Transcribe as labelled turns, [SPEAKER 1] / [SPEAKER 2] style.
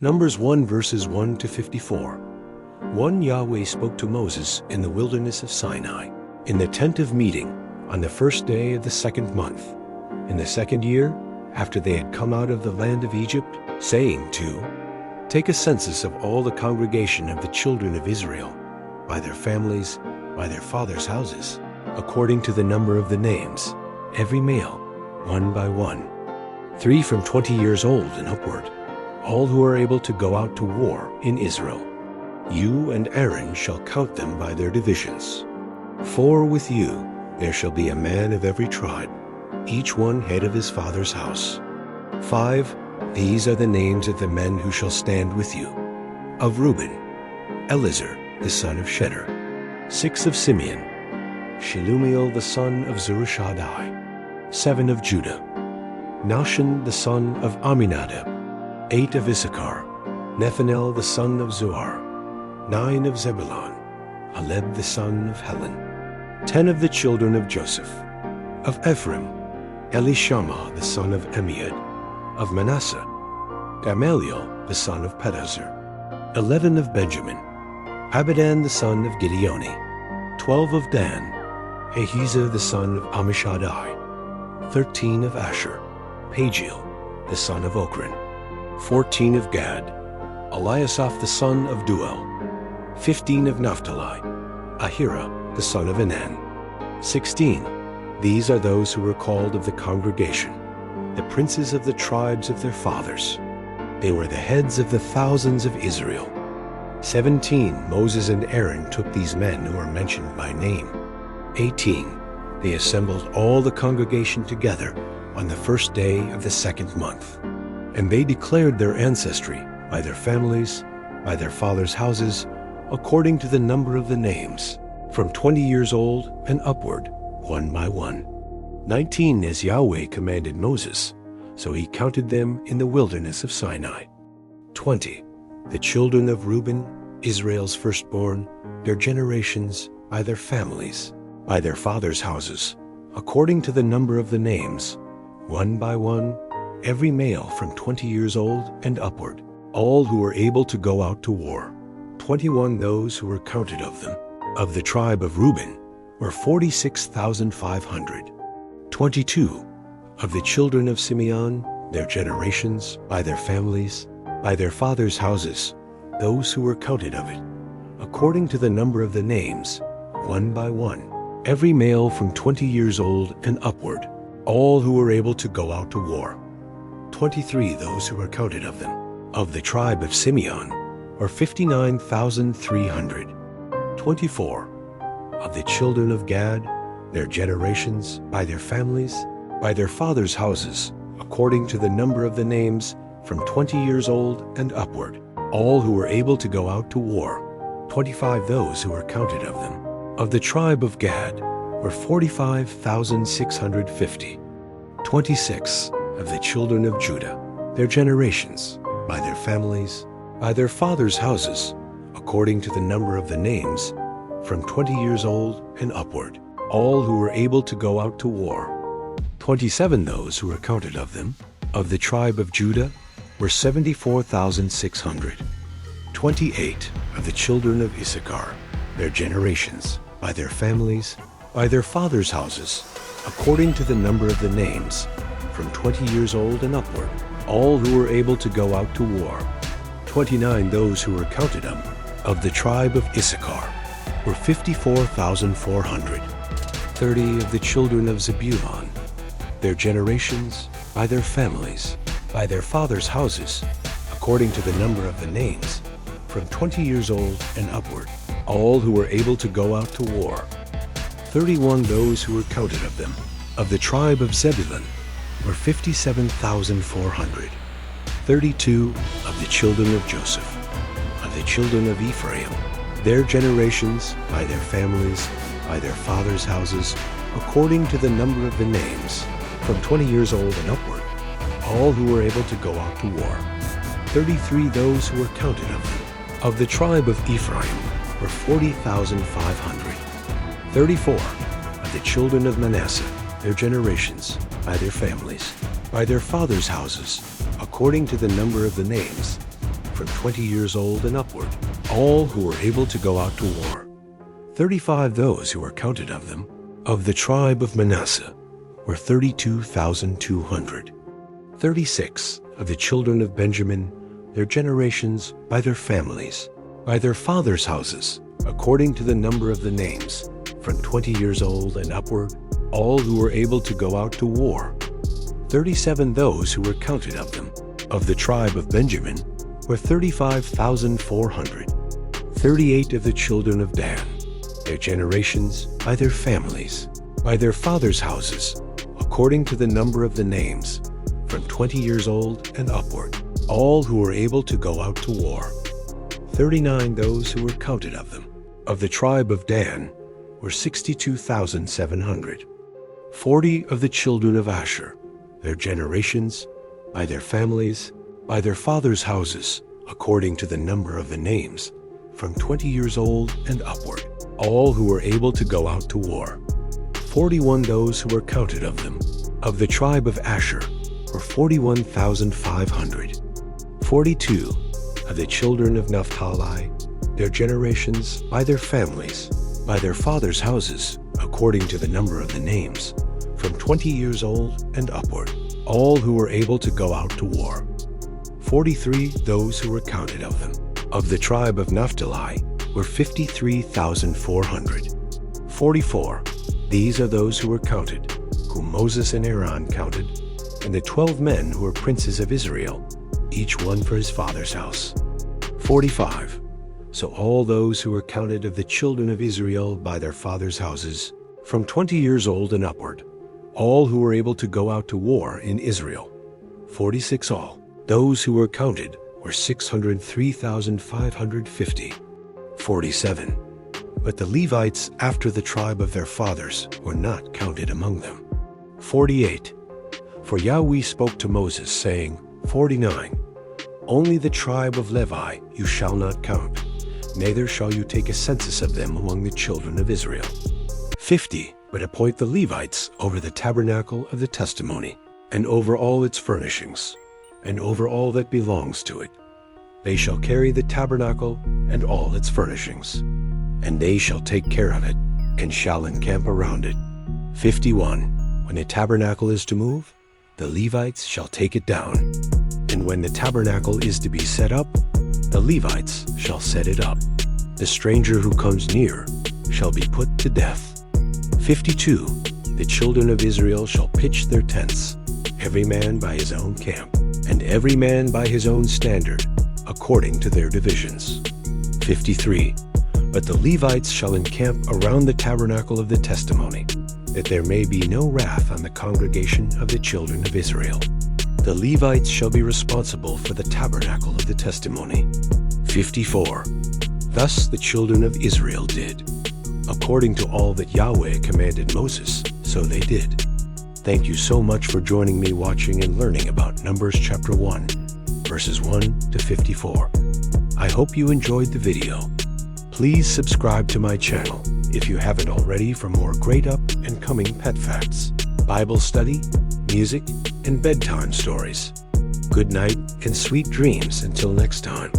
[SPEAKER 1] Numbers 1 verses 1 to 54. 1 Yahweh spoke to Moses in the wilderness of Sinai, in the tent of meeting, on the first day of the second month, in the second year, after they had come out of the land of Egypt, saying to, Take a census of all the congregation of the children of Israel, by their families, by their fathers' houses, according to the number of the names, every male, one by one, 3 from 20 years old and upward, all who are able to go out to war in Israel. You and Aaron shall count them by their divisions. 4 with you there shall be a man of every tribe, each one head of his father's house. 5, these are the names of the men who shall stand with you. Of Reuben, Elizur the son of Shedeur. 6 of Simeon, Shelumiel the son of Zurishaddai. 7 of Judah, Nahshon the son of Amminadab. 8 of Issachar, Nethanel the son of Zuar. 9 of Zebulun, Aleb the son of Helon. 10 of the children of Joseph. Of Ephraim, Elishama the son of Amiad. Of Manasseh, Gamaliel the son of Pedahzur. 11 of Benjamin, Abidan the son of Gideoni. 12 of Dan, Ahiezer the son of Ammishaddai. 13 of Asher, Pagiel the son of Ochran. 14 of Gad, Eliasaph the son of Duel. 15 of Naphtali, Ahira the son of Enan. 16, these are those who were called of the congregation, the princes of the tribes of their fathers. They were the heads of the thousands of Israel. 17, Moses and Aaron took these men who are mentioned by name. 18, they assembled all the congregation together on the first day of the second month. And they declared their ancestry by their families, by their fathers' houses, according to the number of the names, from 20 years old and upward, one by one. 19 as Yahweh commanded Moses, so he counted them in the wilderness of Sinai. 20, the children of Reuben, Israel's firstborn, their generations, by their families, by their fathers' houses, according to the number of the names, one by one, every male from 20 years old and upward, all who were able to go out to war. 21 those who were counted of them. Of the tribe of Reuben were 46,500. 22 of the children of Simeon, their generations, by their families, by their fathers' houses, those who were counted of it, according to the number of the names, one by one, every male from 20 years old and upward, all who were able to go out to war. 23 those who were counted of them. Of the tribe of Simeon were 59,300. 24 of the children of Gad, their generations, by their families, by their fathers' houses, according to the number of the names, from 20 years old and upward, all who were able to go out to war. 25 those who were counted of them. Of the tribe of Gad were 45,650. 26 of the children of Judah, their generations, by their families, by their fathers' houses, according to the number of the names, from 20 years old and upward, all who were able to go out to war. 27 those who were counted of them. Of the tribe of Judah were 74,600. 28 of the children of Issachar, their generations, by their families, by their fathers' houses, according to the number of the names, from 20 years old and upward, all who were able to go out to war. 29 those who were counted of the tribe of Issachar were 54,400. 30 of the children of Zebulun, their generations, by their families, by their fathers' houses, according to the number of the names, from 20 years old and upward, all who were able to go out to war. 31 those who were counted of them. Of the tribe of Zebulun were 57,400. 32 of the children of Joseph. Of the children of Ephraim, their generations, by their families, by their fathers' houses, according to the number of the names, from 20 years old and upward, all who were able to go out to war. 33 those who were counted of them. Of the tribe of Ephraim were 40,500. 34 of the children of Manasseh, their generations, by their families, by their fathers' houses, according to the number of the names, from 20 years old and upward, all who were able to go out to war. 35 those who were counted of them. Of the tribe of Manasseh were 32,200. 36 of the children of Benjamin, their generations by their families, by their fathers' houses, according to the number of the names, from 20 years old and upward, all who were able to go out to war. 37 those who were counted of them. Of the tribe of Benjamin were 35,400. 38 of the children of Dan, their generations by their families, by their fathers' houses, according to the number of the names, from 20 years old and upward, all who were able to go out to war. 39 those who were counted of them. Of the tribe of Dan were 62,700. 40 of the children of Asher, their generations, by their families, by their fathers' houses, according to the number of the names, from 20 years old and upward, all who were able to go out to war. 41 those who were counted of them. Of the tribe of Asher were 41,500. 42 of the children of Naphtali, their generations, by their families, by their fathers' houses, according to the number of the names, from 20 years old and upward, all who were able to go out to war. 43 those who were counted of them. Of the tribe of Naphtali were 53,400. 44, these are those who were counted, whom Moses and Aaron counted, and the 12 men who were princes of Israel, each one for his father's house. 45, so all those who were counted of the children of Israel by their fathers' houses, from 20 years old and upward, all who were able to go out to war in Israel. 46 all. Those who were counted were 603,550. 47. But the Levites after the tribe of their fathers were not counted among them. 48. For Yahweh spoke to Moses, saying, 49. Only the tribe of Levi you shall not count, neither shall you take a census of them among the children of Israel. 50. But appoint the Levites over the tabernacle of the testimony, and over all its furnishings, and over all that belongs to it. They shall carry the tabernacle and all its furnishings, and they shall take care of it, and shall encamp around it. 51. When the tabernacle is to move, the Levites shall take it down. And when the tabernacle is to be set up, the Levites shall set it up. The stranger who comes near shall be put to death. 52. The children of Israel shall pitch their tents, every man by his own camp, and every man by his own standard, according to their divisions. 53. But the Levites shall encamp around the tabernacle of the testimony, that there may be no wrath on the congregation of the children of Israel. The Levites shall be responsible for the tabernacle of the testimony. 54. Thus the children of Israel did. According to all that Yahweh commanded Moses, so they did. Thank you so much for joining me watching and learning about Numbers chapter 1, verses 1 to 54. I hope you enjoyed the video. Please subscribe to my channel if you haven't already for more great up and coming pet facts, Bible study, music, and bedtime stories. Good night and sweet dreams until next time.